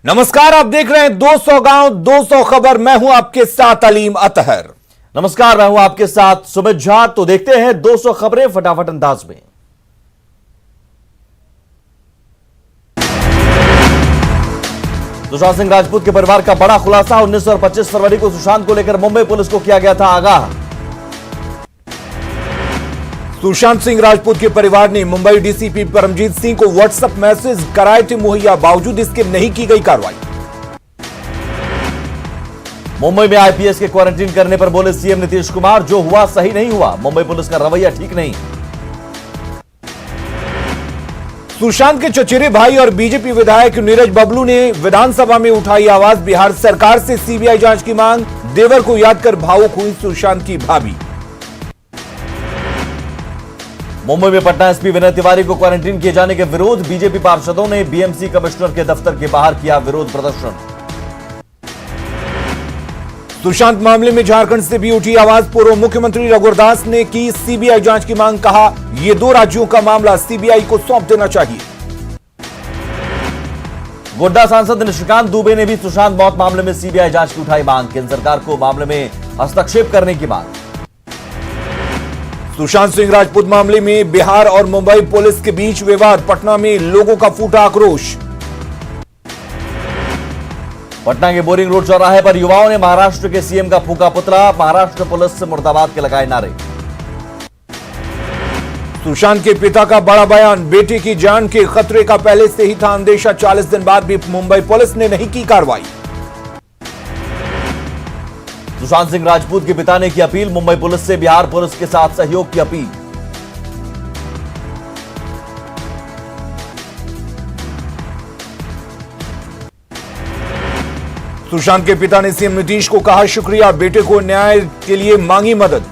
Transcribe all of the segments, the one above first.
नमस्कार, आप देख रहे हैं 200 गांव 200 खबर। मैं हूं आपके साथ अलीम अतहर। नमस्कार, मैं हूं आपके साथ सुमित झा। तो देखते हैं 200 खबरें फटाफट अंदाज में। सुशांत सिंह राजपूत के परिवार का बड़ा खुलासा। 19 और 25 फरवरी को सुशांत को लेकर मुंबई पुलिस को किया गया था आगाह। सुशांत सिंह राजपूत के परिवार ने मुंबई डीसीपी परमजीत सिंह को व्हाट्सएप मैसेज कराए थे मुहैया, बावजूद इसके नहीं की गई कार्रवाई। मुंबई में आईपीएस के क्वारंटीन करने पर बोले सीएम नीतीश कुमार, जो हुआ सही नहीं हुआ, मुंबई पुलिस का रवैया ठीक नहीं। सुशांत के चचेरे भाई और बीजेपी विधायक नीरज बबलू ने विधानसभा में उठाई आवाज, बिहार सरकार से सीबीआई जांच की मांग। देवर को याद कर भावुक हुई सुशांत की भाभी। मुंबई में पटना एसपी विनय तिवारी को क्वारंटीन किए जाने के विरोध, बीजेपी पार्षदों ने बीएमसी कमिश्नर के दफ्तर के बाहर किया विरोध प्रदर्शन। सुशांत मामले में झारखंड से भी उठी आवाज, पूर्व मुख्यमंत्री रघुवरदास ने की सीबीआई जांच की मांग। कहा, यह 2 राज्यों का मामला सीबीआई को सौंप देना चाहिए। गोड्डा सांसद निशिकांत दुबे ने भी सुशांत मौत मामले में सीबीआई जांच की उठाई मांग, केंद्र सरकार को मामले में हस्तक्षेप करने की मांग। सुशांत सिंह राजपूत मामले में बिहार और मुंबई पुलिस के बीच विवाद, पटना में लोगों का फूटा आक्रोश। पटना के बोरिंग रोड चौराहे पर युवाओं ने महाराष्ट्र के सीएम का फूका पुतला, महाराष्ट्र पुलिस से मुर्दाबाद के लगाए नारे। सुशांत के पिता का बड़ा बयान, बेटे की जान के खतरे का पहले से ही था अंदेशा, 40 दिन बाद भी मुंबई पुलिस ने नहीं की कार्रवाई। सुशांत सिंह राजपूत के पिता ने की अपील, मुंबई पुलिस से बिहार पुलिस के साथ सहयोग की अपील। सुशांत के पिता ने सीएम नीतीश को कहा शुक्रिया, बेटे को न्याय के लिए मांगी मदद।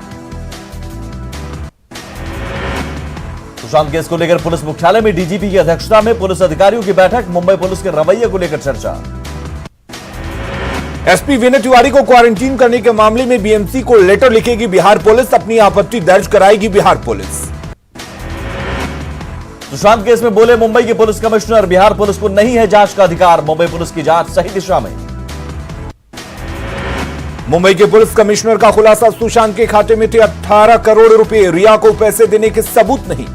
सुशांत केस को लेकर पुलिस मुख्यालय में डीजीपी की अध्यक्षता में पुलिस अधिकारियों की बैठक, मुंबई पुलिस के रवैये को लेकर चर्चा। एसपी विनय तिवारी को क्वारंटीन करने के मामले में बीएमसी को लेटर लिखेगी बिहार पुलिस, अपनी आपत्ति दर्ज कराएगी बिहार पुलिस। सुशांत केस में बोले मुंबई के पुलिस कमिश्नर, बिहार पुलिस को नहीं है जांच का अधिकार, मुंबई पुलिस की जांच सही दिशा में। मुंबई के पुलिस कमिश्नर का खुलासा, सुशांत के खाते में थे 18 करोड़ रुपए, रिया को पैसे देने के सबूत नहीं।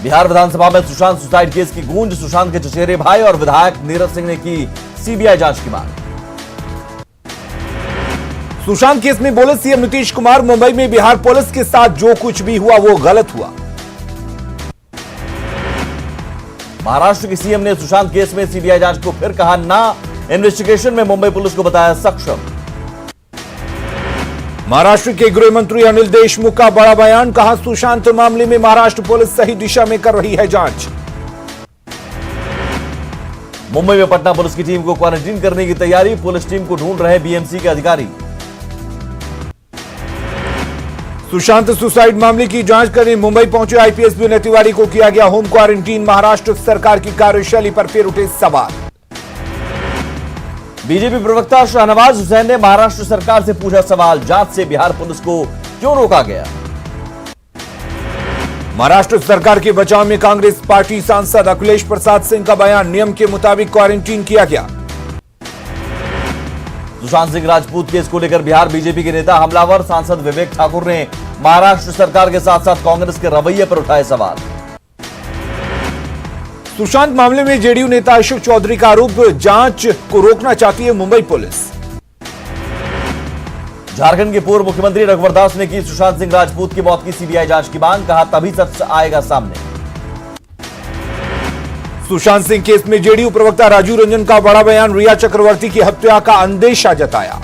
बिहार विधानसभा में सुशांत सुसाइड केस की गूंज, सुशांत के चचेरे भाई और विधायक नीरज सिंह ने की सीबीआई जांच की मांग। सुशांत केस में बोले सीएम नीतीश कुमार, मुंबई में बिहार पुलिस के साथ जो कुछ भी हुआ वो गलत हुआ। महाराष्ट्र के सीएम ने सुशांत केस में सीबीआई जांच को फिर कहा ना, इन्वेस्टिगेशन में मुंबई पुलिस को बताया सक्षम। महाराष्ट्र के गृह मंत्री अनिल देशमुख का बड़ा बयान, कहा सुशांत मामले में महाराष्ट्र पुलिस सही दिशा में कर रही है जांच। मुंबई में पटना पुलिस की टीम को क्वारंटीन करने की तैयारी, पुलिस टीम को ढूंढ रहे बीएमसी के अधिकारी। सुशांत सुसाइड मामले की जांच करने मुंबई पहुंचे आईपीएस विनय तिवारी को किया गया होम क्वारंटीन, महाराष्ट्र सरकार की कार्यशैली पर फिर उठे सवाल। बीजेपी प्रवक्ता शाहनवाज हुसैन ने महाराष्ट्र सरकार से पूछा सवाल, जांच से बिहार पुलिस को क्यों रोका गया। महाराष्ट्र सरकार के बचाव में कांग्रेस पार्टी सांसद अखिलेश प्रसाद सिंह का बयान, नियम के मुताबिक क्वारंटीन किया गया। सुशांत सिंह राजपूत केस को लेकर बिहार बीजेपी के नेता हमलावर, सांसद विवेक ठाकुर ने महाराष्ट्र सरकार के साथ साथ कांग्रेस के रवैये पर उठाए सवाल। सुशांत मामले में जेडीयू नेता अशोक चौधरी का आरोप, जांच को रोकना चाहती है मुंबई पुलिस। झारखंड के पूर्व मुख्यमंत्री रघुवरदास ने की सुशांत सिंह राजपूत की मौत की सीबीआई जांच की मांग, कहा तभी सच आएगा सामने। सुशांत सिंह केस में जेडीयू प्रवक्ता राजू रंजन का बड़ा बयान, रिया चक्रवर्ती की हत्या का अंदेशा जताया।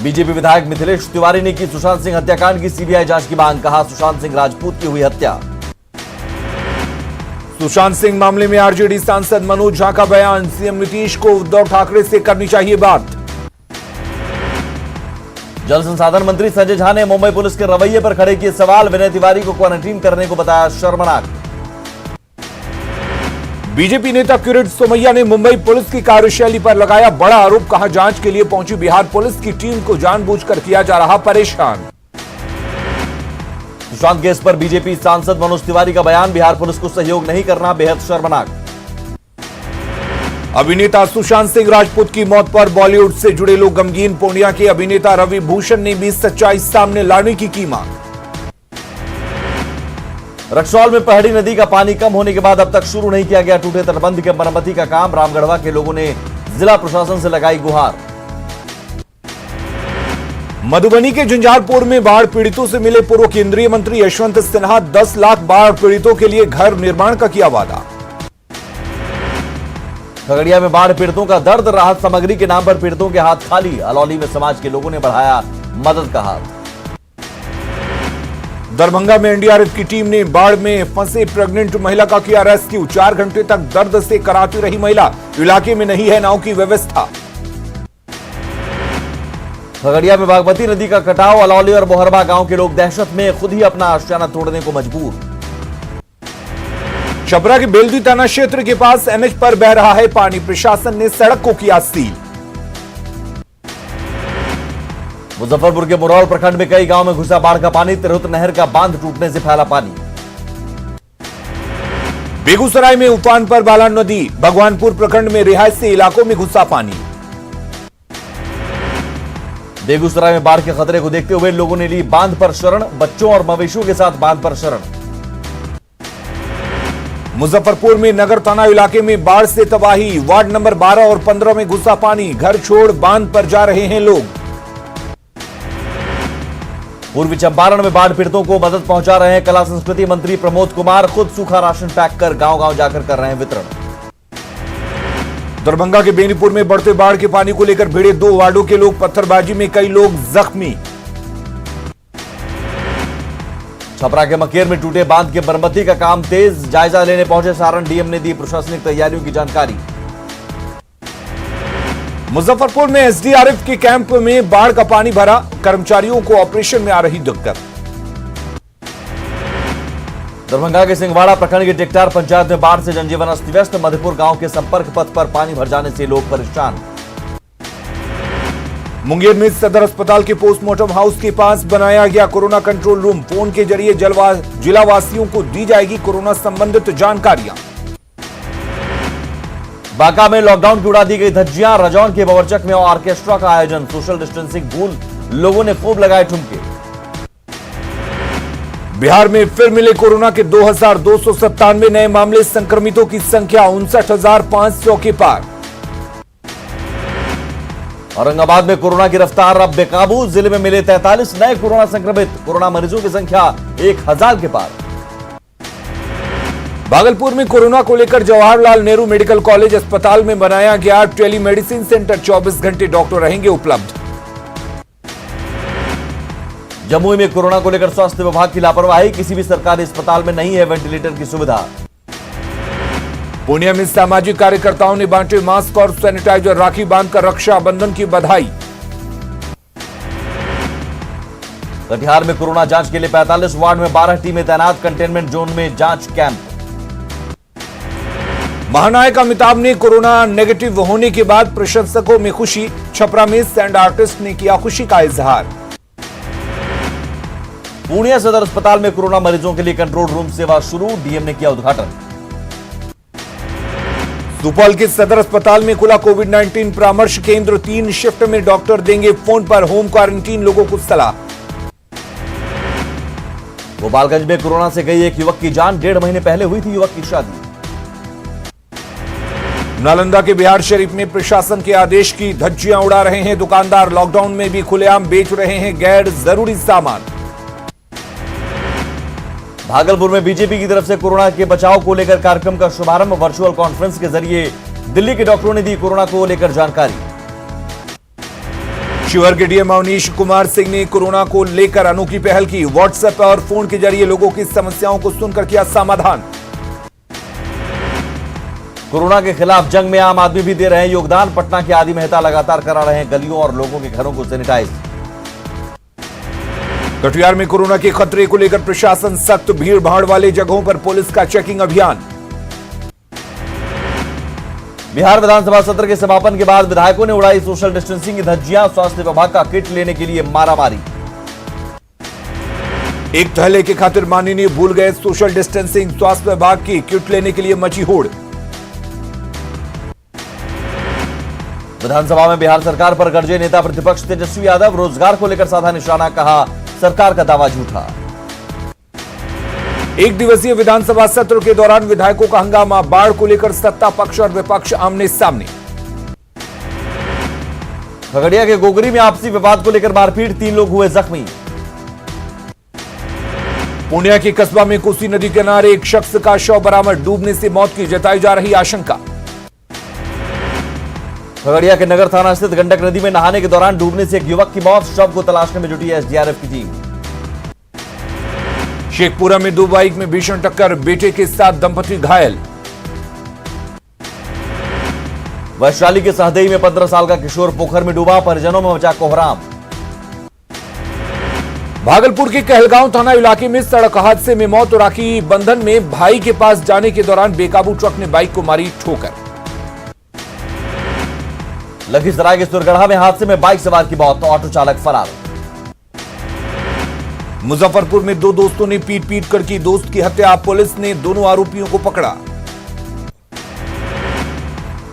बीजेपी विधायक मिथिलेश तिवारी ने की सुशांत सिंह हत्याकांड की सीबीआई जांच की मांग, कहा सुशांत सिंह राजपूत की हुई हत्या। सुशांत सिंह मामले में आरजेडी सांसद मनोज झा का बयान, सीएम नीतीश को उद्धव ठाकरे से करनी चाहिए बात। जल संसाधन मंत्री संजय झा ने मुंबई पुलिस के रवैये पर खड़े किए सवाल, विनय तिवारी को क्वारंटीन करने को बताया शर्मनाक। बीजेपी नेता किरीट सोमैया ने मुंबई पुलिस की कार्यशैली पर लगाया बड़ा आरोप, कहा जांच के लिए पहुंची बिहार पुलिस की टीम को जानबूझकर किया जा रहा परेशान। सुशांत केस पर बीजेपी सांसद मनोज तिवारी का बयान, बिहार पुलिस को सहयोग नहीं करना बेहद शर्मनाक। अभिनेता सुशांत सिंह राजपूत की मौत पर बॉलीवुड से जुड़े लोग गमगीन, पूर्णिया के अभिनेता रवि भूषण ने भी सच्चाई सामने लाने की मांग। रक्सौल में पहाड़ी नदी का पानी कम होने के बाद अब तक शुरू नहीं किया गया टूटे तटबंध के मरम्मती का काम, रामगढ़वा के लोगों ने जिला प्रशासन से लगाई गुहार। मधुबनी के झंझारपुर में बाढ़ पीड़ितों से मिले पूर्व केंद्रीय मंत्री यशवंत सिन्हा, 10 लाख बाढ़ पीड़ितों के लिए घर निर्माण का किया वादा। खगड़िया में बाढ़ पीड़ितों का दर्द, राहत सामग्री के नाम पर पीड़ितों के हाथ खाली, अलौली में समाज के लोगों ने बढ़ाया मदद का हाथ। दरभंगा में एनडीआरएफ की टीम ने बाढ़ में फंसे प्रेग्नेंट महिला का किया रेस्क्यू, 4 घंटे तक दर्द से कराती रही महिला, इलाके में नहीं है नाव की व्यवस्था। खगड़िया में बागमती नदी का कटाव, अलौली और बोहरबा गांव के लोग दहशत में, खुद ही अपना आशियाना तोड़ने को मजबूर। छपरा के बेलदी थाना क्षेत्र के पास एनएच पर बह रहा है पानी, प्रशासन ने सड़क को किया सील। मुजफ्फरपुर के मुरौल प्रखंड में कई गांव में घुसा बाढ़ का पानी, तिरहुत नहर का बांध टूटने से फैला पानी। बेगूसराय में उफान पर बालान नदी, भगवानपुर प्रखंड में रिहायशी इलाकों में घुसा पानी। बेगूसराय में बाढ़ के खतरे को देखते हुए लोगों ने ली बांध पर शरण, बच्चों और मवेशियों के साथ बांध पर शरण। मुजफ्फरपुर में नगर थाना इलाके में बाढ़ से तबाही, वार्ड नंबर 12 और 15 में घुसा पानी, घर छोड़ बांध पर जा रहे हैं लोग। पूर्वी चंपारण में बाढ़ पीड़ितों को मदद पहुंचा रहे हैं कला संस्कृति मंत्री प्रमोद कुमार, खुद सूखा राशन पैक कर गांव-गांव जाकर कर रहे हैं वितरण। दरभंगा के बेनीपुर में बढ़ते बाढ़ के पानी को लेकर भिड़े 2 वार्डों के लोग, पत्थरबाजी में कई लोग जख्मी। छपरा के मकेर में टूटे बांध के मरम्मती का काम तेज, जायजा लेने पहुंचे सारण डीएम ने दी प्रशासनिक तैयारियों की जानकारी। मुजफ्फरपुर में एसडीआरएफ के कैंप में बाढ़ का पानी भरा, कर्मचारियों को ऑपरेशन में आ रही दिक्कत। दरभंगा के सिंहवाड़ा प्रखंड के टेक्टार पंचायत में बाढ़ से जनजीवन अस्त व्यस्त, मधुपुर गांव के संपर्क पथ पर पानी भर जाने से लोग परेशान। मुंगेर में सदर अस्पताल के पोस्टमार्टम हाउस के पास बनाया गया कोरोना कंट्रोल रूम, फोन के जरिए जिलावासियों को दी जाएगी कोरोना संबंधित जानकारियां। बांका में लॉकडाउन की उड़ा दी गई धज्जियां, रजौन के बवरचक में ऑर्केस्ट्रा का आयोजन, सोशल डिस्टेंसिंग भूल लोगों ने खूब लगाए ठुमके। बिहार में फिर मिले कोरोना के 2297 नए मामले, संक्रमितों की संख्या 59,500 के पार। औरंगाबाद में कोरोना की रफ्तार अब बेकाबू, जिले में मिले 43 नए कोरोना संक्रमित, कोरोना मरीजों की संख्या 1000 के पार। भागलपुर में कोरोना को लेकर जवाहरलाल नेहरू मेडिकल कॉलेज अस्पताल में बनाया गया टेलीमेडिसिन सेंटर, 24 घंटे डॉक्टर रहेंगे उपलब्ध। जमुई में कोरोना को लेकर स्वास्थ्य विभाग की लापरवाही, किसी भी सरकारी अस्पताल में नहीं है वेंटिलेटर की सुविधा। पूर्णिया में सामाजिक कार्यकर्ताओं ने बांटे मास्क और सैनिटाइजर, राखी बांधकर रक्षाबंधन की बधाई। कटिहार में कोरोना जांच के लिए 45 वार्ड में 12 टीमें तैनात, कंटेनमेंट जोन में जांच कैंप। महानायक अमिताभ ने कोरोना नेगेटिव होने के बाद प्रशंसकों में खुशी, छपरा में सैंड आर्टिस्ट ने किया खुशी का इजहार। पूर्णिया सदर अस्पताल में कोरोना मरीजों के लिए कंट्रोल रूम सेवा शुरू, डीएम ने किया उद्घाटन। सुपौल के सदर अस्पताल में खुला कोविड-19 परामर्श केंद्र, 3 शिफ्ट में डॉक्टर देंगे फोन पर होम क्वारंटीन लोगों को सलाह। गोपालगंज में कोरोना से गई एक युवक की जान, 1.5 महीने पहले हुई थी युवक की शादी। नालंदा के बिहार शरीफ में प्रशासन के आदेश की धज्जियां उड़ा रहे हैं दुकानदार, लॉकडाउन में भी खुलेआम बेच रहे हैं गैर जरूरी सामान। भागलपुर में बीजेपी की तरफ से कोरोना के बचाव को लेकर कार्यक्रम का शुभारंभ, वर्चुअल कॉन्फ्रेंस के जरिए दिल्ली के डॉक्टरों ने दी कोरोना को लेकर जानकारी। शिवहर के डीएम अवनीश कुमार सिंह ने कोरोना को लेकर अनोखी पहल की, व्हाट्सएप और फोन के जरिए लोगों की समस्याओं को सुनकर किया समाधान। कोरोना के खिलाफ जंग में आम आदमी भी दे रहे हैं योगदान, पटना के आदि मेहता लगातार करा रहे हैं गलियों और लोगों के घरों को सैनिटाइज। कटिहार में कोरोना के खतरे को लेकर प्रशासन सख्त, भीड़ भाड़ वाले जगहों पर पुलिस का चेकिंग अभियान। बिहार विधानसभा सत्र के समापन के बाद विधायकों ने उड़ाई सोशल डिस्टेंसिंग की धज्जियां, स्वास्थ्य विभाग का किट लेने के लिए मारामारी। एक थैले की खातिर माननीय भूल गए सोशल डिस्टेंसिंग, स्वास्थ्य विभाग की किट लेने के लिए मची होड़। विधानसभा में बिहार सरकार पर गरजे नेता प्रतिपक्ष तेजस्वी यादव, रोजगार को लेकर साधा निशाना, कहा सरकार का दावा झूठा। एक दिवसीय विधानसभा सत्र के दौरान विधायकों का हंगामा, बाढ़ को लेकर सत्ता पक्ष और विपक्ष आमने सामने। खगड़िया के गोगरी में आपसी विवाद को लेकर मारपीट, 3 लोग हुए जख्मी। पूर्णिया के कस्बा में कोसी नदी किनारे एक शख्स का शव बरामद, डूबने से मौत की जताई जा रही आशंका। खगड़िया के नगर थाना स्थित गंडक नदी में नहाने के दौरान डूबने से एक युवक की मौत, शव को तलाशने में जुटी एसडीआरएफ की टीम। शेखपुरा में 2 बाइक में भीषण टक्कर, बेटे के साथ दंपति घायल। वैशाली के सहदेई में 15 साल का किशोर पोखर में डूबा, परिजनों में मचा कोहराम। भागलपुर के कहलगांव थाना इलाके में सड़क हादसे में मौत, राखी बंधन में भाई के पास जाने के दौरान बेकाबू ट्रक ने बाइक को मारी ठोकर। लखीसराय के सुरगढ़ा में हादसे में बाइक सवार की मौत, ऑटो चालक फरार। मुजफ्फरपुर में 2 दोस्तों ने पीट कर की दोस्त की हत्या, पुलिस ने दोनों आरोपियों को पकड़ा।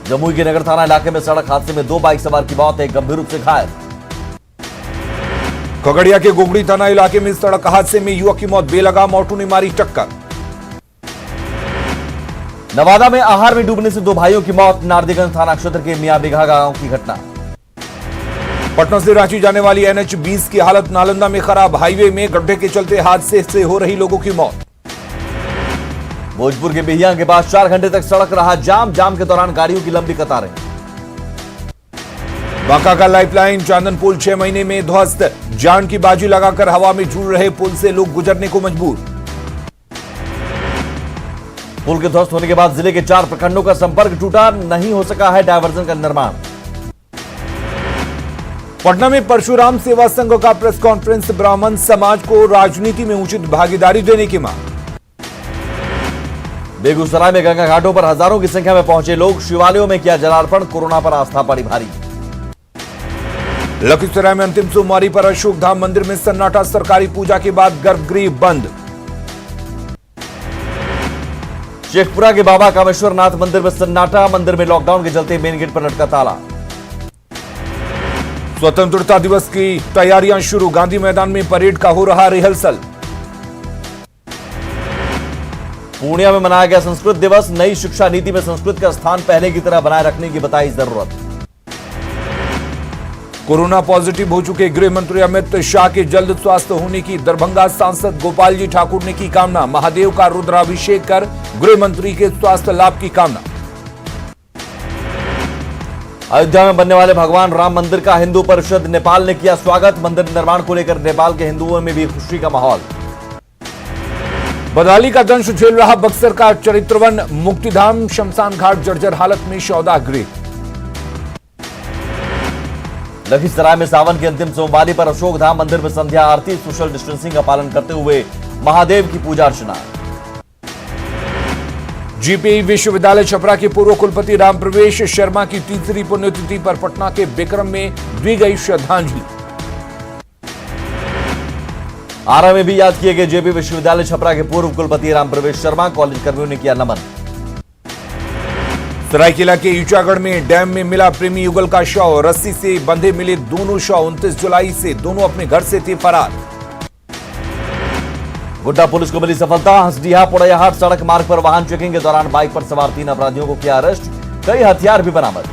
जमुई के नगर थाना इलाके में सड़क हादसे में 2 बाइक सवार की मौत, एक गंभीर रूप से घायल। खगड़िया के गोगड़ी थाना इलाके में सड़क हादसे में युवक की मौत, बेलगाम ऑटो ने मारी टक्कर। नवादा में आहार में डूबने से 2 भाइयों की मौत, नारदीगंज थाना क्षेत्र के मियां बिघा गांव की घटना। पटना से रांची जाने वाली NH-20 की हालत नालंदा में खराब, हाईवे में गड्ढे के चलते हादसे से हो रही लोगों की मौत। भोजपुर के बिहिया के पास 4 घंटे तक सड़क रहा जाम के दौरान गाड़ियों की लंबी कतारें। बांका का लाइफलाइन चांदन पुल 6 महीने में ध्वस्त, जान की बाजी लगाकर हवा में झूल रहे पुल से लोग गुजरने को मजबूर। पुल के ध्वस्त होने के बाद जिले के 4 प्रखंडों का संपर्क टूटा, नहीं हो सका है डायवर्जन का निर्माण। पटना में परशुराम सेवा संघ का प्रेस कॉन्फ्रेंस, ब्राह्मण समाज को राजनीति में उचित भागीदारी देने की मांग। बेगूसराय में गंगा घाटों पर हजारों की संख्या में पहुंचे लोग, शिवालयों में किया जलार्पण, कोरोना पर आस्था पड़ी भारी। लखीसराय में अंतिम सोमवारी पर अशोक धाम मंदिर में सन्नाटा, सरकारी पूजा के बाद गर्भगृह बंद। शेखपुरा के बाबा कामेश्वर नाथ मंदिर में सन्नाटा, मंदिर में लॉकडाउन के चलते मेन गेट पर लटका ताला। स्वतंत्रता दिवस की तैयारियां शुरू, गांधी मैदान में परेड का हो रहा रिहर्सल। पूर्णिया में मनाया गया संस्कृत दिवस, नई शिक्षा नीति में संस्कृत का स्थान पहले की तरह बनाए रखने की बताई जरूरत। कोरोना पॉजिटिव हो चुके गृह मंत्री अमित शाह के जल्द स्वस्थ होने की दरभंगा सांसद गोपाल जी ठाकुर ने की कामना, महादेव का रुद्राभिषेक कर गृह मंत्री के स्वास्थ्य लाभ की कामना। अयोध्या में बनने वाले भगवान राम मंदिर का हिंदू परिषद नेपाल ने किया स्वागत, मंदिर निर्माण को लेकर नेपाल के हिंदुओं में भी खुशी का माहौल। बदहाली का दंश झेल रहा बक्सर का चरित्रवन, मुक्तिधाम शमशान घाट जर्जर हालत में, शौदा गृह। लखीसराय में सावन की अंतिम सोमवारी पर अशोक धाम मंदिर में संध्या आरती, सोशल डिस्टेंसिंग का पालन करते हुए महादेव की पूजा अर्चना। जीपीई विश्वविद्यालय छपरा के पूर्व कुलपति राम प्रवेश शर्मा की 3री पुण्यतिथि पर पटना के बिक्रम में दी गई श्रद्धांजलि। आरा में भी याद किए गए जेपी विश्वविद्यालय छपरा के पूर्व कुलपति राम प्रवेश शर्मा, कॉलेज कर्मियों ने किया नमन। सरायकेला के ईचागढ़ में डैम में मिला प्रेमी युगल का शव, रस्सी से बंधे मिले दोनों शव, 29 जुलाई से दोनों अपने घर से थे फरार। गोड्डा पुलिस को मिली सफलता, हंसडीहा पोड़ैयाहाट सड़क मार्ग पर वाहन चेकिंग के दौरान बाइक पर सवार 3 अपराधियों को किया अरेस्ट, कई हथियार भी बरामद।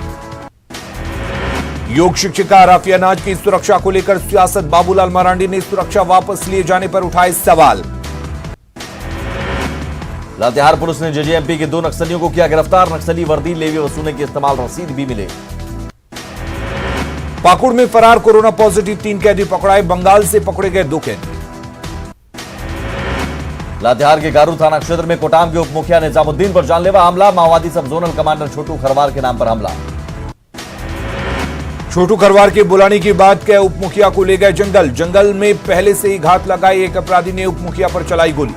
योग शिक्षिका राफिया नाज की सुरक्षा को लेकर सियासत, बाबूलाल मरांडी ने सुरक्षा वापस लिए जाने पर उठाए सवाल। लातेहार पुलिस ने जेजेएमपी के 2 नक्सलियों को किया गिरफ्तार, नक्सली वर्दी, लेवी वसूलने की इस्तेमाल रसीद भी मिले। पाकुड़ में फरार कोरोना पॉजिटिव 3 कैदी पकड़ाए, बंगाल से पकड़े गए 2 कैदी। लातेहार के गारू थाना क्षेत्र में कोटाम के उप मुखिया निजामुद्दीन पर जानलेवा हमला, माओवादी सब जोनल कमांडर छोटू खरवार के नाम पर हमला। छोटू खरवार के बुलाने की बात कह उप मुखिया को ले गए जंगल में पहले से ही घात लगाए एक अपराधी ने उप मुखिया पर चलाई गोली।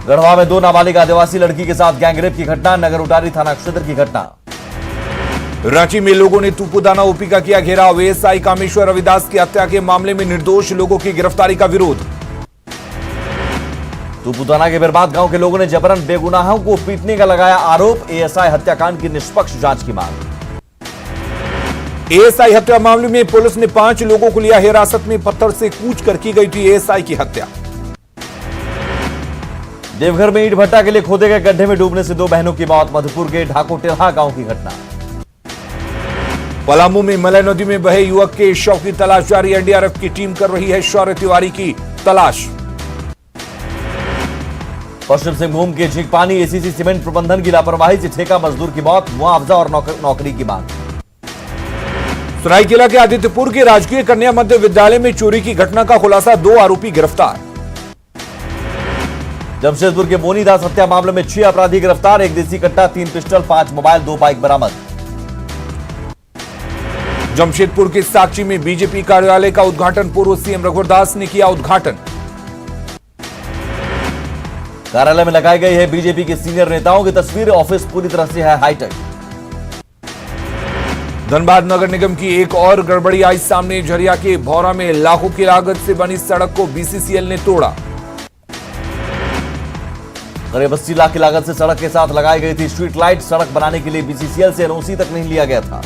गढ़वा में 2 नाबालिग आदिवासी लड़की के साथ गैंगरेप की घटना, नगर उटारी थाना क्षेत्र की घटना। रांची में लोगों ने तूपुदाना ओपी का किया घेराव। एएसआई कामेश्वर रविदास की हत्या के मामले में निर्दोष लोगों की गिरफ्तारी का विरोध। तूपुदाना के बर्बाद गांव के लोगों ने जबरन बेगुनाहों को पीटने का लगाया आरोप। एएसआई हत्याकांड की निष्पक्ष जांच की मांग। एएसआई हत्या मामले में पुलिस ने 5 लोगों को लिया हिरासत में। पत्थर से कूच कर की गई थी एएसआई की हत्या। देवघर में ईंट भट्टा के लिए खोदे गए गड्ढे में डूबने से 2 बहनों की मौत। मधुपुर के ढाकोटेल्हा गांव की घटना। पलामू में मलय नदी में बहे युवक के शव की तलाश जारी। एनडीआरएफ की टीम कर रही है शौर्य तिवारी की तलाश। पश्चिम सिंहभूम के झींकपानी एसीसी सीमेंट प्रबंधन की लापरवाही से ठेका मजदूर की मौत। मुआवजा और नौकरी की मांग। सरायकेला के आदित्यपुर के राजकीय कन्या मध्य विद्यालय में चोरी की घटना का खुलासा। 2 आरोपी गिरफ्तार। जमशेदपुर के बोनीदास हत्या मामले में 6 अपराधी गिरफ्तार। 1 देसी कट्टा, 3 पिस्टल, 5 मोबाइल, 2 बाइक बरामद। जमशेदपुर के साक्षी में बीजेपी कार्यालय का उद्घाटन। पूर्व सीएम रघुवर दास ने किया उद्घाटन। कार्यालय में लगाई गई है बीजेपी के सीनियर नेताओं की तस्वीर। ऑफिस पूरी तरह से है हाईटेक। धनबाद नगर निगम की एक और गड़बड़ी आई सामने। झरिया के भौरा में लाखों की लागत से बनी सड़क को बीसीसीएल ने तोड़ा। करीब 80 लाख की लागत से सड़क के साथ लगाई गई थी स्ट्रीट लाइट। सड़क बनाने के लिए बीसीसीएल से एनओसी तक नहीं लिया गया था।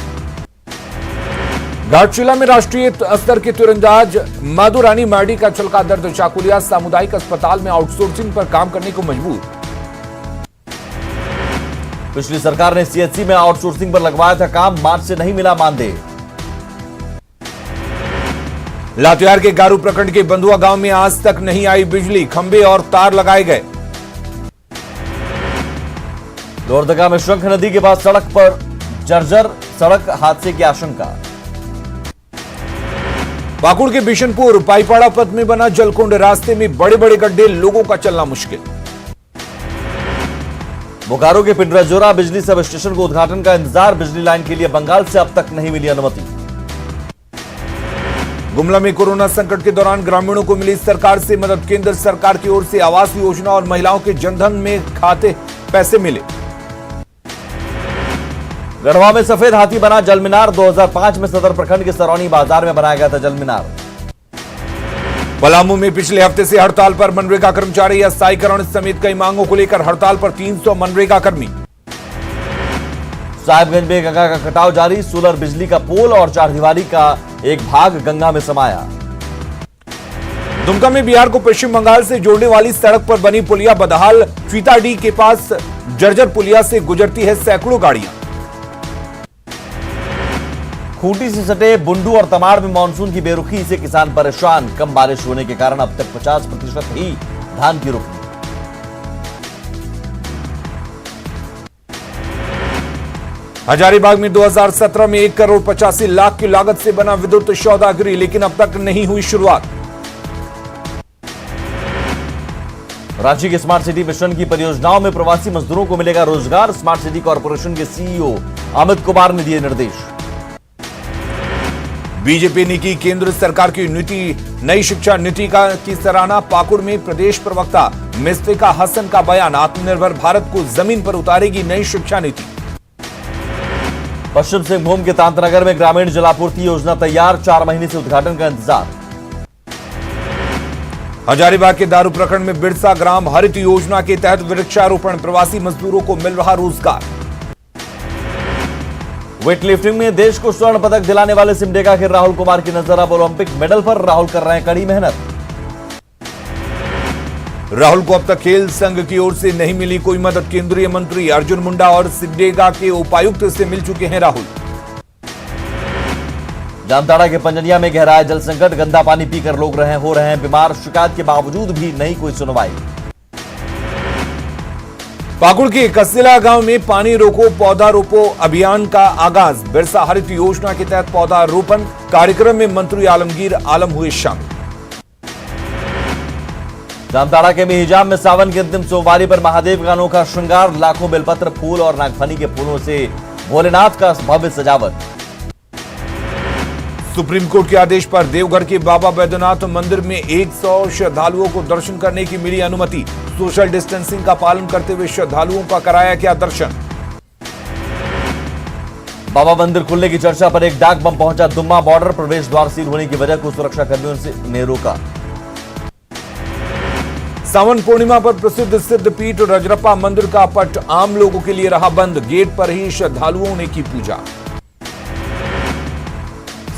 घाटशिला में राष्ट्रीय स्तर के तीरंदाज माधुरानी मार्डी का चलका दर्द चाकुलिया। सामुदायिक अस्पताल में आउटसोर्सिंग पर काम करने को मजबूर। पिछली सरकार ने सीएचसी में आउटसोर्सिंग पर लगवाया था काम। मार्च से नहीं मिला मानदेय। लातेहार के गारू प्रखंड के बंधुआ गांव में आज तक नहीं आई बिजली। खंभे और तार लगाए गए। लोहरदगा में शंख नदी के पास सड़क पर जर्जर। सड़क हादसे की आशंका। पाकुड़ के बिशनपुर पाईपाड़ा पथ में बना जलकुंड। रास्ते में बड़े बड़े गड्ढे, लोगों का चलना मुश्किल। बोकारो के पिंडराजोरा बिजली सब स्टेशन को उद्घाटन का इंतजार। बिजली लाइन के लिए बंगाल से अब तक नहीं मिली अनुमति। गुमला में कोरोना संकट के दौरान ग्रामीणों को मिली सरकार से मदद। केंद्र सरकार की ओर से आवास योजना और महिलाओं के जनधन में खाते पैसे मिले। गढ़वा में सफेद हाथी बना जल मीनार। 2005 में सदर प्रखंड के सरौनी बाजार में बनाया गया था जल मीनार। पलामू में पिछले हफ्ते से हड़ताल पर मनरेगा कर्मचारी। अस्थायीकरण समेत कई मांगों को लेकर हड़ताल पर 300 मनरेगा कर्मी। साहिबगंज में गंगा का कटाव जारी। सोलर बिजली का पोल और चारदीवारी का एक भाग गंगा में समाया। दुमका में बिहार को पश्चिम बंगाल से जोड़ने वाली सड़क पर बनी पुलिया बदहाल। चीताडीह के पास जर्जर पुलिया से गुजरती है सैकड़ों गाड़ियां। खूंटी से सटे बुंडू और तमाड़ में मानसून की बेरुखी से किसान परेशान। कम बारिश होने के कारण अब तक 50% ही धान की रुपनी। हजारीबाग में 2017 में 1 करोड़ 85 लाख की लागत से बना विद्युत सौदागरी, लेकिन अब तक नहीं हुई शुरुआत। रांची के स्मार्ट सिटी मिशन की परियोजनाओं में प्रवासी मजदूरों को मिलेगा रोजगार। स्मार्ट सिटी कॉर्पोरेशन के सीईओ अमित कुमार ने दिए निर्देश। बीजेपी ने की केंद्र सरकार की नीति, नई शिक्षा नीति की सराहना। पाकुड़ में प्रदेश प्रवक्ता मिस्तिका हसन का बयान। आत्मनिर्भर भारत को जमीन पर उतारेगी नई शिक्षा नीति। पश्चिम सिंहभूम के तांतनगर में ग्रामीण जलापूर्ति योजना तैयार। 4 महीने से उद्घाटन का इंतजार। हजारीबाग के दारू प्रखंड में बिरसा ग्राम हरित योजना के तहत वृक्षारोपण। प्रवासी मजदूरों को मिल रहा रोजगार। वेटलिफ्टिंग में देश को स्वर्ण पदक दिलाने वाले सिमडेगा के राहुल कुमार की नजर अब ओलंपिक मेडल पर। राहुल कर रहे हैं कड़ी मेहनत। राहुल को अब तक खेल संघ की ओर से नहीं मिली कोई मदद। केंद्रीय मंत्री अर्जुन मुंडा और सिमडेगा के उपायुक्त से मिल चुके हैं राहुल। जामताड़ा के पंजनिया में गहराया जल संकट। गंदा पानी पीकर लोग हो रहे हैं बीमार। शिकायत के बावजूद भी नहीं कोई सुनवाई। पाकुड़ के कसिला गांव में पानी रोको पौधा रोपो अभियान का आगाज। बिरसा हरित योजना के तहत पौधा रोपण कार्यक्रम में मंत्री आलमगीर आलम हुए शामिल। जामताड़ा के मिहिजाम में सावन की अंतिम सोमवारी पर महादेव का अनोखा श्रृंगार। लाखों बेलपत्र, फूल और नागफनी के फूलों से भोलेनाथ का भव्य सजावट। सुप्रीम कोर्ट के आदेश पर देवघर के बाबा बैद्यनाथ मंदिर में 100 श्रद्धालुओं को दर्शन करने की मिली अनुमति। सोशल डिस्टेंसिंग का पालन करते हुए श्रद्धालुओं का कराया गया दर्शन। बाबा मंदिर खुलने की चर्चा पर एक डाक बम पहुंचा दुम्मा बॉर्डर। प्रवेश द्वार सील होने की वजह को सुरक्षा कर्मियों ने रोका। सावन पूर्णिमा पर प्रसिद्ध सिद्ध पीठ रजरप्पा मंदिर का पट आम लोगों के लिए रहा बंद। गेट पर ही श्रद्धालुओं ने की पूजा।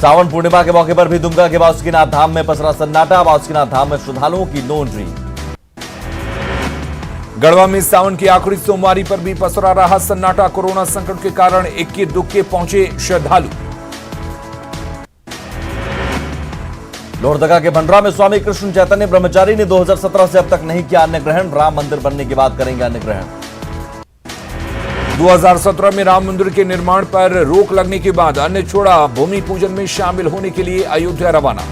सावन पूर्णिमा के मौके पर भी दुमका के बासुकीनाथ धाम में पसरा सन्नाटा। बासुकीनाथ धाम में श्रद्धालुओं की नो एंट्री। गढ़वा में सावन की आखिरी सोमवारी पर भी पसरा रहा सन्नाटा। कोरोना संकट के कारण इक्के दुक्के पहुंचे श्रद्धालु। लोहरदगा के भंडरा में स्वामी कृष्ण चैतन्य ब्रह्मचारी ने 2017 से अब तक नहीं किया अन्न ग्रहण। राम मंदिर बनने के बाद करेंगे अन्न ग्रहण। 2017 में राम मंदिर के निर्माण पर रोक लगने के बाद अन्न छोड़ा। भूमि पूजन में शामिल होने के लिए अयोध्या रवाना।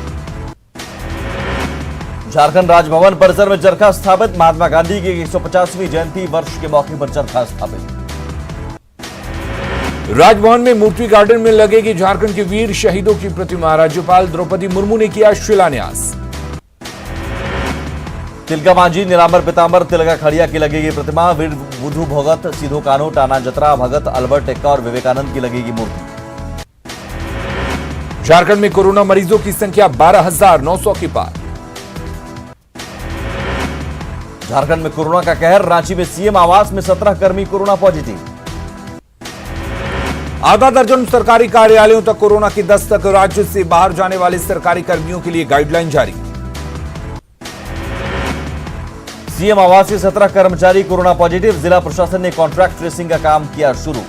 झारखंड राजभवन परिसर में चरखा स्थापित। महात्मा गांधी की 150वीं जयंती वर्ष के मौके पर चरखा स्थापित। राजभवन में मूर्ति गार्डन में लगेगी झारखंड के वीर शहीदों की प्रतिमा। राज्यपाल द्रौपदी मुर्मू ने किया शिलान्यास। तिलका मांझी नीलांबर पीतांबर तिलका खड़िया की लगेगी प्रतिमा। वीर बुधु भगत सिधो कान्हू टाना जतरा भगत अल्बर्ट एक्का और विवेकानंद की लगेगी मूर्ति। झारखंड में कोरोना मरीजों की संख्या 12,900 के पार। झारखंड में कोरोना का कहर। रांची में सीएम आवास में 17 कर्मी कोरोना पॉजिटिव। आधा दर्जन सरकारी कार्यालयों तक कोरोना की दस्तक। राज्य से बाहर जाने वाले सरकारी कर्मियों के लिए गाइडलाइन जारी। सीएम आवास के 17 कर्मचारी कोरोना पॉजिटिव। जिला प्रशासन ने कॉन्ट्रैक्ट ट्रेसिंग का काम किया शुरू।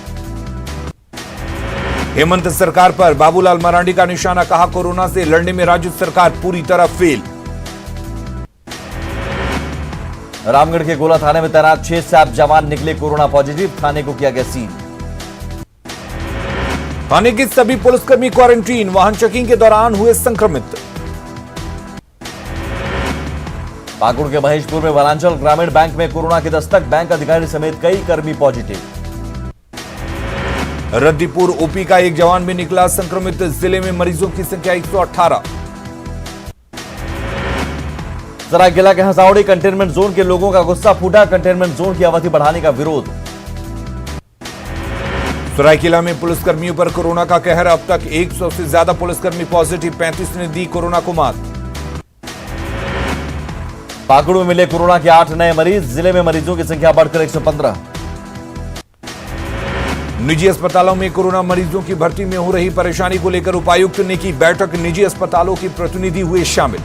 हेमंत सरकार पर बाबूलाल मरांडी का निशाना। कहा कोरोना से लड़ने में राज्य सरकार पूरी तरह फेल। रामगढ़ के गोला थाने में तैनात 6 सैप जवान निकले कोरोना पॉजिटिव। थाने को किया गया सील। थाने के सभी पुलिसकर्मी क्वारंटीन। वाहन चेकिंग के दौरान हुए संक्रमित। पाकुड़ के महेशपुर में वनांचल ग्रामीण बैंक में कोरोना की दस्तक। बैंक अधिकारी समेत कई कर्मी पॉजिटिव। रद्दीपुर ओपी का एक जवान भी निकला संक्रमित। जिले में मरीजों की संख्या 118। सरायकेला के हंसावड़ी कंटेनमेंट जोन के लोगों का गुस्सा फूटा। कंटेनमेंट जोन की अवधि बढ़ाने का विरोध। सरायकेला में पुलिसकर्मियों पर कोरोना का कहर। अब तक 100 से ज्यादा पुलिसकर्मी पॉजिटिव। 35 ने दी कोरोना को मात। पाकुड़ में मिले कोरोना के 8 नए मरीज। जिले में मरीजों की संख्या बढ़कर 115। निजी अस्पतालों में कोरोना मरीजों की भर्ती में हो रही परेशानी को लेकर उपायुक्त ने की बैठक। निजी अस्पतालों के प्रतिनिधि हुए शामिल।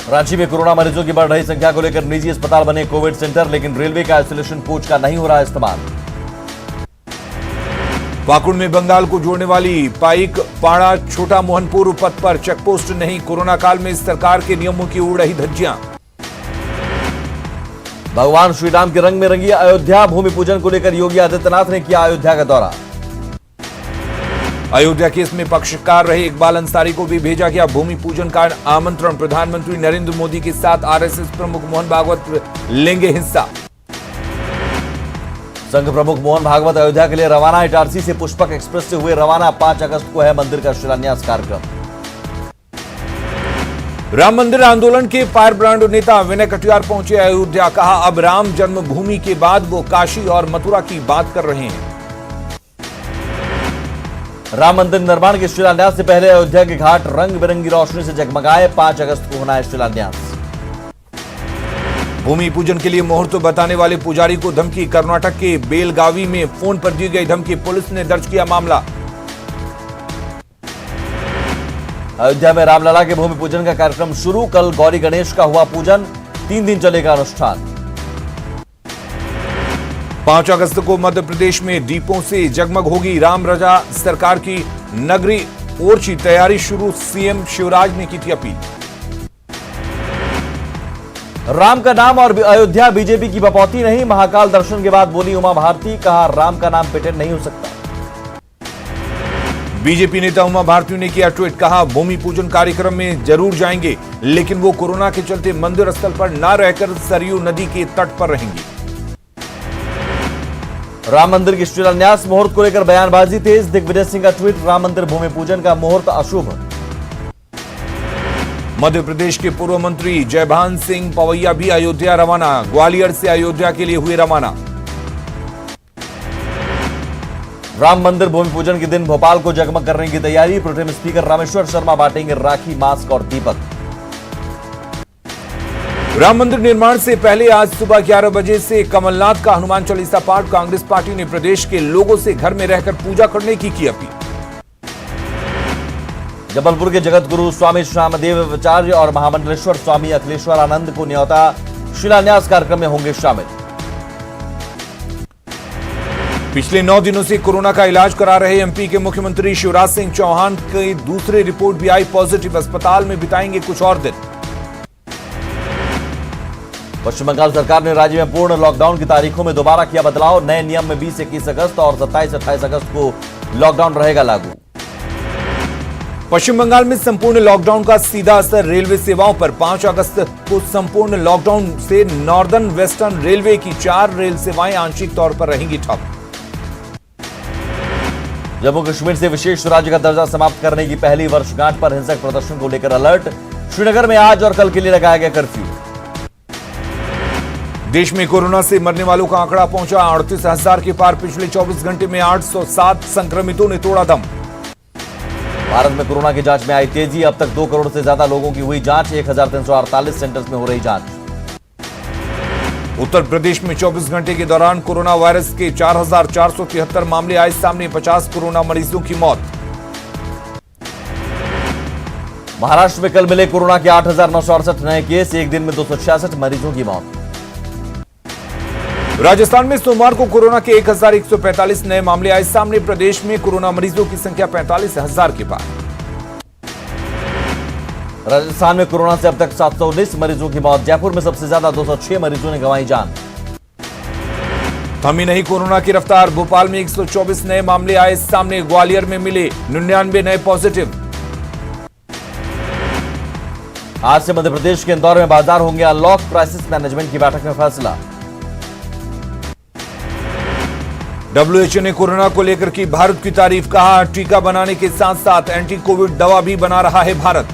रांची में कोरोना मरीजों की बढ़ रही संख्या को लेकर निजी अस्पताल बने कोविड सेंटर। लेकिन रेलवे का आइसोलेशन कोच का नहीं हो रहा इस्तेमाल। पाकुड़ में बंगाल को जोड़ने वाली पाइक पाड़ा छोटा मोहनपुर पथ पर चेकपोस्ट नहीं। कोरोना काल में सरकार के नियमों की उड़ रही धज्जियां। भगवान श्रीराम के रंग में रंगी अयोध्या। भूमि पूजन को लेकर योगी आदित्यनाथ ने किया अयोध्या का दौरा। अयोध्या केस में पक्षकार रहे इकबाल अंसारी को भी भेजा गया भूमि पूजन का आमंत्रण। प्रधानमंत्री नरेंद्र मोदी के साथ आरएसएस प्रमुख मोहन भागवत लेंगे हिस्सा। संघ प्रमुख मोहन भागवत अयोध्या के लिए रवाना। इटारसी से पुष्पक एक्सप्रेस से हुए रवाना। 5 अगस्त को है मंदिर का शिलान्यास कार्यक्रम। राम मंदिर आंदोलन के फायर ब्रांड नेता विनय कटियार पहुंचे अयोध्या। कहा अब राम जन्मभूमि के बाद वो काशी और मथुरा की बात कर रहे हैं। राम मंदिर निर्माण के शिलान्यास से पहले अयोध्या के घाट रंग बिरंगी रोशनी से जगमगाए। 5 अगस्त को होना है शिलान्यास। भूमि पूजन के लिए मुहूर्त बताने वाले पुजारी को धमकी। कर्नाटक के बेलगावी में फोन पर दी गई धमकी। पुलिस ने दर्ज किया मामला। अयोध्या में रामलला के भूमि पूजन का कार्यक्रम शुरू। कल गौरी गणेश का हुआ पूजन। 3 दिन चलेगा अनुष्ठान। 5 अगस्त को मध्य प्रदेश में दीपों से जगमग होगी राम रजा सरकार की नगरी। ओरछी तैयारी शुरू। सीएम शिवराज ने की थी अपील। राम का नाम और अयोध्या बीजेपी की बपौती नहीं। महाकाल दर्शन के बाद बोली उमा भारती। कहा राम का नाम पेटेंट नहीं हो सकता। बीजेपी नेता उमा भारती ने किया ट्वीट। कहा भूमि पूजन कार्यक्रम में जरूर जाएंगे लेकिन वो कोरोना के चलते मंदिर स्थल पर न रहकर सरयू नदी के तट पर रहेंगी। राम मंदिर की शिलान्यास मुहूर्त को लेकर बयानबाजी तेज। दिग्विजय सिंह का ट्वीट। राम मंदिर भूमि पूजन का मुहूर्त अशुभ। मध्य प्रदेश के पूर्व मंत्री जयभान सिंह पवैया भी अयोध्या रवाना। ग्वालियर से अयोध्या के लिए हुए रवाना। राम मंदिर भूमि पूजन के दिन भोपाल को जगमग करने की तैयारी। प्रोटेम स्पीकर रामेश्वर शर्मा बांटेंगे राखी, मास्क और दीपक। राम मंदिर निर्माण से पहले आज सुबह 11 बजे से कमलनाथ का हनुमान चालीसा पाठ। कांग्रेस पार्टी ने प्रदेश के लोगों से घर में रहकर पूजा करने की अपील। जबलपुर के जगत गुरु स्वामी श्यामदेव आचार्य और महामंडलेश्वर स्वामी अखिलेश्वर आनंद को न्योता शिलान्यास कार्यक्रम में होंगे शामिल। पिछले 9 दिनों से कोरोना का इलाज करा रहे एमपी के मुख्यमंत्री शिवराज सिंह चौहान की दूसरी रिपोर्ट भी आई पॉजिटिव। अस्पताल में बिताएंगे कुछ और दिन। पश्चिम बंगाल सरकार ने राज्य में पूर्ण लॉकडाउन की तारीखों में दोबारा किया बदलाव। नए नियम में 20-21 अगस्त और 27-28 अगस्त को लॉकडाउन रहेगा लागू। पश्चिम बंगाल में संपूर्ण लॉकडाउन का सीधा असर रेलवे सेवाओं पर। 5 अगस्त को संपूर्ण लॉकडाउन से नॉर्दर्न वेस्टर्न रेलवे की 4 रेल सेवाएं आंशिक तौर पर रहेंगी ठप। जम्मू कश्मीर से विशेष राज्य का दर्जा समाप्त करने की पहली वर्षगांठ पर हिंसक प्रदर्शन को लेकर अलर्ट। श्रीनगर में आज और कल के लिए लगाया गया कर्फ्यू। देश में कोरोना से मरने वालों का आंकड़ा पहुंचा 38,000 के पार। पिछले 24 घंटे में 807 संक्रमितों ने तोड़ा दम। भारत में कोरोना की जांच में आई तेजी। अब तक 2 करोड़ से ज्यादा लोगों की हुई जांच। 1348 सेंटर्स में हो रही जांच। उत्तर प्रदेश में 24 घंटे के दौरान कोरोना वायरस के 4,473 मामले आए सामने। 50 कोरोना मरीजों की मौत। महाराष्ट्र में कल मिले कोरोना के 8,968 नए केस। एक दिन में 266 मरीजों की मौत। राजस्थान में सोमवार को कोरोना के 1,145 नए मामले आए सामने। प्रदेश में कोरोना मरीजों की संख्या 45,000 के पार। राजस्थान में कोरोना से अब तक 719 मरीजों की मौत। जयपुर में सबसे ज्यादा 206 मरीजों ने गंवाई जान। थमी नहीं कोरोना की रफ्तार। भोपाल में 124 नए मामले आए सामने। ग्वालियर में मिले 99 नए पॉजिटिव। आज से मध्य प्रदेश के इंदौर में बाजार होंगे अनलॉक। क्राइसिस मैनेजमेंट की बैठक में फैसला। WHO ने कोरोना को लेकर की भारत की तारीफ। कहा टीका बनाने के साथ साथ एंटी कोविड दवा भी बना रहा है भारत।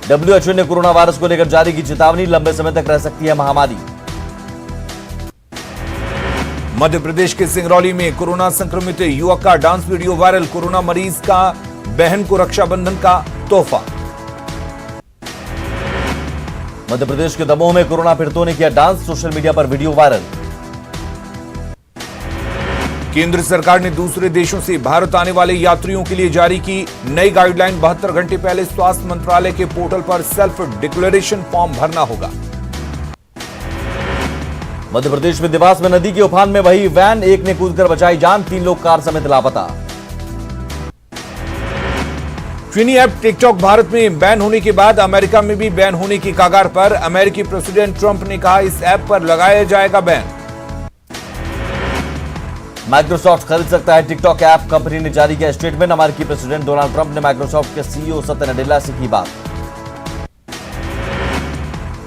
WHO ने कोरोना वायरस को लेकर जारी की चेतावनी। लंबे समय तक रह सकती है महामारी। मध्य प्रदेश के सिंगरौली में कोरोना संक्रमित युवक का डांस वीडियो वायरल। कोरोना मरीज का बहन को रक्षाबंधन का तोहफा। मध्य प्रदेश के दमोह में कोरोना पीड़ितों ने किया डांस। सोशल मीडिया पर वीडियो वायरल। केंद्र सरकार ने दूसरे देशों से भारत आने वाले यात्रियों के लिए जारी की नई गाइडलाइन। 72 घंटे पहले स्वास्थ्य मंत्रालय के पोर्टल पर सेल्फ डिक्लेरेशन फॉर्म भरना होगा। मध्य प्रदेश में देवास में नदी के उफान में वही वैन। एक ने कूदकर बचाई जान। 3 लोग कार समेत लापता। चीनी ऐप टिकटॉक भारत में बैन होने के बाद अमेरिका में भी बैन होने की कगार पर। अमेरिकी प्रेसिडेंट ट्रंप ने कहा इस ऐप पर लगाया जाएगा बैन। माइक्रोसॉफ्ट खरीद सकता है टिकटॉक ऐप। कंपनी ने जारी किया स्टेटमेंट। अमेरिकी प्रेसिडेंट डोनाल्ड ट्रंप ने माइक्रोसॉफ्ट के सीईओ सत्या नडेला से की बात।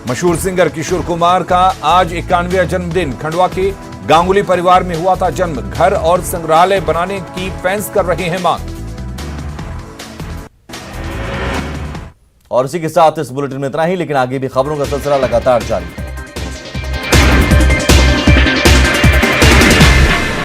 मशहूर सिंगर किशोर कुमार का आज 91वां जन्मदिन। खंडवा के गांगुली परिवार में हुआ था जन्म। घर और संग्रहालय बनाने की फैंस कर रहे हैं मांग। और इसी के साथ इस बुलेटिन में इतना ही, लेकिन आगे भी खबरों का सिलसिला लगातार जारी है।